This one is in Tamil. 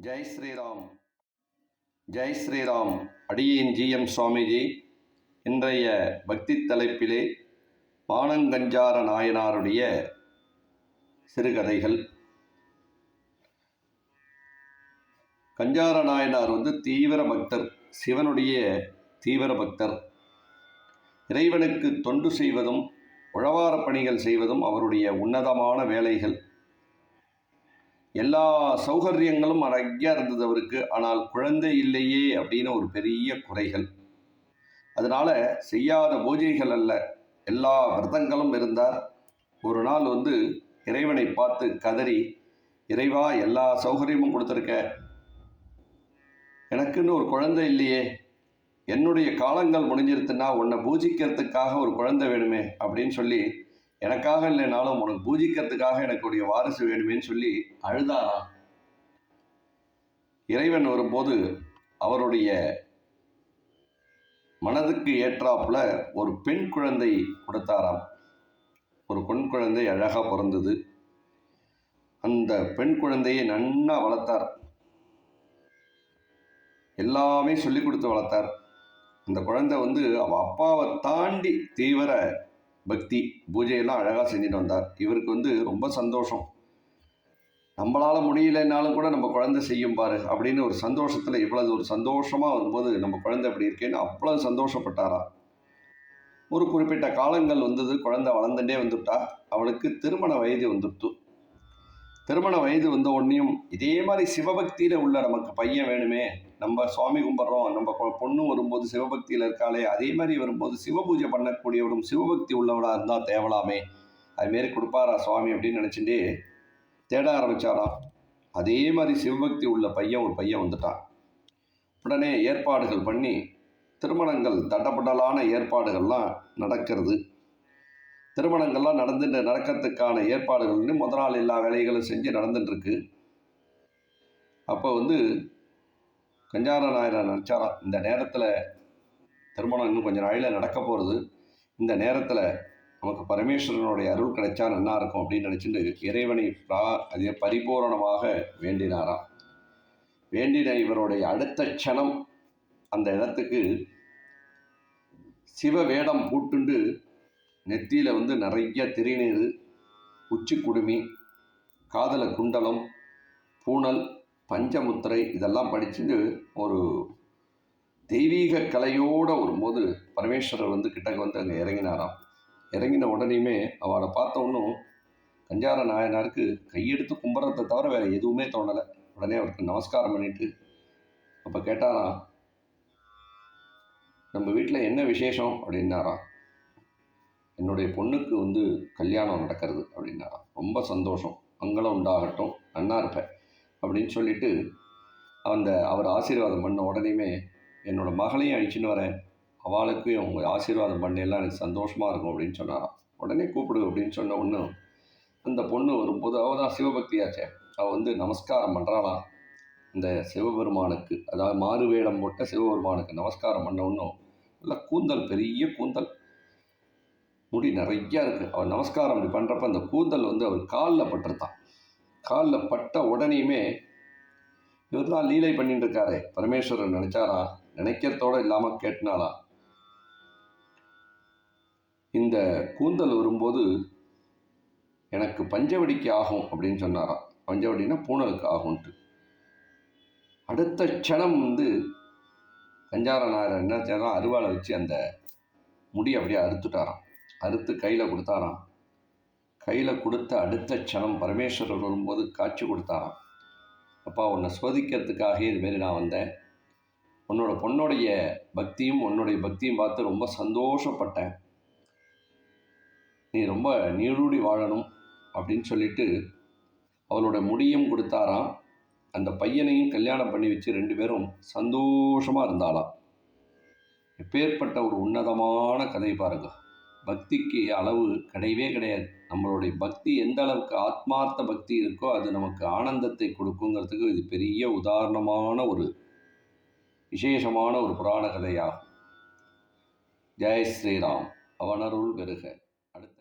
ஜெய் ஸ்ரீராம். ஜெய் ஸ்ரீராம். அடியேன் ஜி.எம். சுவாமிஜி. இன்றைய பக்தி தலைப்பிலே மானங்கஞ்சார நாயனாருடைய சிறுகதைகள். கஞ்சார நாயனார் தீவிர பக்தர், சிவனுடைய தீவிர பக்தர். இறைவனுக்கு தொண்டு செய்வதும் உழவார பணிகள் செய்வதும் அவருடைய உன்னதமான வேலைகள். எல்லா சௌகரியங்களும் நிறையா இருந்தது அவருக்கு. ஆனால் குழந்தை இல்லையே அப்படின்னு ஒரு பெரிய குறைகள். அதனால் செய்யாத பூஜைகள் அல்ல, எல்லா விரதங்களும் இருந்தார். ஒரு நாள் இறைவனை பார்த்து கதறி, இறைவா, எல்லா சௌகரியமும் கொடுத்துருக்க, எனக்குன்னு ஒரு குழந்தை இல்லையே, என்னுடைய காலங்கள் முடிஞ்சிருத்துன்னா உன்னை பூஜிக்கிறதுக்காக ஒரு குழந்தை வேணுமே அப்படின்னு சொல்லி, எனக்காக இல்லைனாலும் உனக்கு பூஜிக்கிறதுக்காக எனக்குடைய வாரிசு வேணுமேன்னு சொல்லி அழுதாராம். இறைவன் வரும்போது அவருடைய மனதுக்கு ஏற்றாப்புல ஒரு பெண் குழந்தை கொடுத்தாராம். ஒரு பெண் குழந்தை அழகாக பிறந்தது. அந்த பெண் குழந்தையை நன்னா வளர்த்தார், எல்லாமே சொல்லி கொடுத்து வளர்த்தார். அந்த குழந்தை அவ அப்பாவை தாண்டி தீவிர பக்தி, பூஜையெல்லாம் அழகாக செஞ்சுட்டு வந்தார். இவருக்கு ரொம்ப சந்தோஷம். நம்மளால் முடியலைன்னாலும் கூட நம்ம குழந்தை செய்யும் பாரு அப்படின்னு ஒரு சந்தோஷத்தில், இவ்வளவு ஒரு சந்தோஷமாக வரும்போது நம்ம குழந்தை எப்படி இருக்கேன்னு அவ்வளவு சந்தோஷப்பட்டாரா. ஒரு குறிப்பிட்ட காலங்கள் குழந்தை வளர்ந்துட்டே வந்துட்டா. அவளுக்கு திருமண வயது வந்துட்டு. திருமண வயது வந்த உடனேயும் இதே மாதிரி சிவபக்தியில் உள்ள நமக்கு பையன் வேணுமே, நம்ம சுவாமி கும்பிட்றோம், நம்ம பொண்ணு வரும்போது சிவபக்தியில் இருக்காளே, அதே மாதிரி வரும்போது சிவபூஜை பண்ணக்கூடியவரும் சிவபக்தி உள்ளவளாக இருந்தால் தேவலாமே, அதுமாரி கொடுப்பாரா சுவாமி அப்படின்னு நினச்சிட்டு தேட ஆரம்பித்தாராம். அதே மாதிரி சிவபக்தி உள்ள ஒரு பையன் வந்துட்டான். உடனே ஏற்பாடுகள் பண்ணி திருமணங்கள் தடபடலான ஏற்பாடுகள்லாம் நடக்கிறது. திருமணங்கள்லாம் நடக்கிறதுக்கான ஏற்பாடுகள்னு முதல் நாள் எல்லா வேலைகளும் செஞ்சு நடந்துட்டுருக்கு. அப்போ கஞ்சார நாயனார் நினச்சாராம், இந்த நேரத்தில் திருமணம் இன்னும் கொஞ்சம் நாளில் நடக்க போகிறது, இந்த நேரத்தில் நமக்கு பரமேஸ்வரனுடைய அருள் கிடைச்சா நல்லா இருக்கும் அப்படின்னு நினச்சிட்டு இறைவனை அதே பரிபூரணமாக வேண்டினாராம். வேண்டின இவருடைய அடுத்த க்ஷணம் அந்த இடத்துக்கு சிவ வேடம் பூட்டுண்டு நெத்தியில் நிறைய திருநீர், உச்சி குடுமி, காதல குண்டலம், பூணல், பஞ்சமுத்திரை இதெல்லாம் படிச்சுட்டு ஒரு தெய்வீக கலையோடு வரும்போது பரமேஸ்வரர் கிட்டக்கு அங்கே இறங்கினாராம். இறங்கின உடனேயுமே அவளை பார்த்த ஒன்றும் கஞ்சார நாயனாருக்கு கையெடுத்து கும்பிட்றதை தவிர வேறு எதுவுமே தோணலை. உடனே அவருக்கு நமஸ்காரம் பண்ணிட்டு அப்போ கேட்டாராம், நம்ம வீட்டில் என்ன விசேஷம் அப்படின்னாராம். என்னுடைய பொண்ணுக்கு கல்யாணம் நடக்கிறது அப்படின்னாராம். ரொம்ப சந்தோஷம், மங்களம் உண்டாகட்டும், நன்னா இருப்பேன் அப்படின்னு சொல்லிட்டு அவர் ஆசீர்வாதம் பண்ண உடனேயுமே, என்னோடய மகளையும் அழிச்சின்னு வரேன், அவளுக்கும் அவங்க ஆசீர்வாதம் பண்ணெல்லாம் எனக்கு சந்தோஷமாக இருக்கும் அப்படின்னு சொன்னாராம். உடனே கூப்பிடு அப்படின்னு சொன்ன ஒன்றும் அந்த பொண்ணு வரும்போது அவள் தான் சிவபக்தியாச்சே, அவள் நமஸ்காரம் பண்ணுறாளாம் இந்த சிவபெருமானுக்கு. அதாவது மாறு வேடம் போட்ட சிவபெருமானுக்கு நமஸ்காரம் பண்ண ஒன்றும் நல்லா கூந்தல், பெரிய கூந்தல், முடி நிறையா இருக்குது. அவர் நமஸ்காரம் அப்படி பண்ணுறப்ப அந்த கூந்தல் அவர் காலில் பட்டிருந்தான். காலில் பட்ட உடனேயுமே இவர் தான் லீலை பண்ணிட்டு இருக்காரே பரமேஸ்வரன் நினைச்சாரா, நினைக்கிறதோடு இல்லாமல் கேட்டினாலா, இந்த கூந்தல் வரும்போது எனக்கு பஞ்சவடிக்கு ஆகும் அப்படின்னு சொன்னாராம். பஞ்சவடினா பூணலுக்கு ஆகும்ட்டு. அடுத்த க்ஷணம் கஞ்சார நாயனார் என்ன செய்யறான், அருவாளை வச்சு அந்த முடி அப்படியே அறுத்துட்டாராம். அறுத்து கையில் கொடுத்தாராம். கையில் கொடுத்த அடுத்த க்ஷணம் பரமேஸ்வரர் வரும்போது காட்சி கொடுத்தாராம். அப்பா, உன்னை சோதிக்கிறதுக்காக இதுமாரி நான் வந்தேன். உன்னோட பொண்ணுடைய பக்தியும் உன்னுடைய பக்தியும் பார்த்து ரொம்ப சந்தோஷப்பட்டேன். நீ ரொம்ப நீடூடி வாழணும் அப்படின்னு சொல்லிட்டு அவளோட முடியும் கொடுத்தாராம். அந்த பையனையும் கல்யாணம் பண்ணி வச்சு 2 பேரும் சந்தோஷமாக இருந்தாளாம். எப்பேற்பட்ட ஒரு உன்னதமான கதை பாருங்க. பக்திக்கு அளவு கிடையவே கிடையாது. நம்மளுடைய பக்தி எந்த அளவுக்கு ஆத்மார்த்த பக்தி இருக்கோ அது நமக்கு ஆனந்தத்தை கொடுக்குங்கிறதுக்கு இது பெரிய உதாரணமான ஒரு விசேஷமான ஒரு புராண கதையாகும். ஜெய் ஸ்ரீராம். அவனருள் பெறுக.